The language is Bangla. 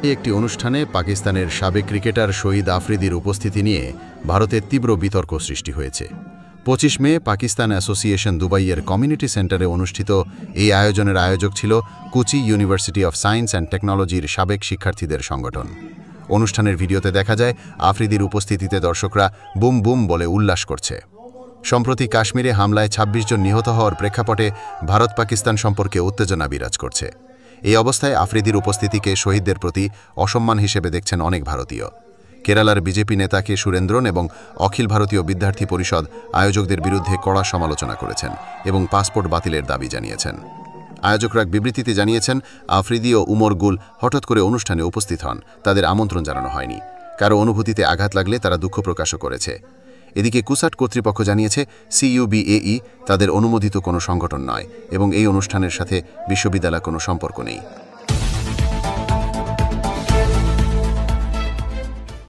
একটি অনুষ্ঠানে পাকিস্তানের সাবেক ক্রিকেটার শহীদ আফ্রিদির উপস্থিতি নিয়ে ভারতের তীব্র বিতর্ক সৃষ্টি হয়েছে। ২৫ মে পাকিস্তান অ্যাসোসিয়েশন দুবাইয়ের কমিউনিটি সেন্টারে অনুষ্ঠিত এই আয়োজনের আয়োজক ছিল Kochi university of science and টেকনোলজির সাবেক শিক্ষার্থীদের সংগঠন। অনুষ্ঠানের ভিডিওতে দেখা যায় আফ্রিদির উপস্থিতিতে দর্শকরা বুম বুম বলে উল্লাস করছে। সম্প্রতি কাশ্মীরে হামলায় ২৬ জন নিহত হওয়ার প্রেক্ষাপটে ভারত পাকিস্তান সম্পর্কে উত্তেজনা বিরাজ করছে। এই অবস্থায় আফ্রিদির উপস্থিতিকে শহীদদের প্রতি অসম্মান হিসেবে দেখছেন অনেক ভারতীয়। কেরালার বিজেপি নেতা কে সুরেন্দ্রন এবং অখিল ভারতীয় বিদ্যার্থী পরিষদ আয়োজকদের বিরুদ্ধে কড়া সমালোচনা করেছেন এবং পাসপোর্ট বাতিলের দাবি জানিয়েছেন। আয়োজকরা এক বিবৃতিতে জানিয়েছেন, আফ্রিদি ও উমর গুল হঠাৎ করে অনুষ্ঠানে উপস্থিত হন, তাদের আমন্ত্রণ জানানো হয়নি। কারো অনুভূতিতে আঘাত লাগলে তারা দুঃখ প্রকাশও করেছে। এদিকে কুসাট কর্তৃপক্ষ জানিয়েছে, CUBAE তাদের অনুমোদিত কোনো সংগঠন নয় এবং এই অনুষ্ঠানের সাথে বিশ্ববিদ্যালয়ের কোনো সম্পর্ক নেই।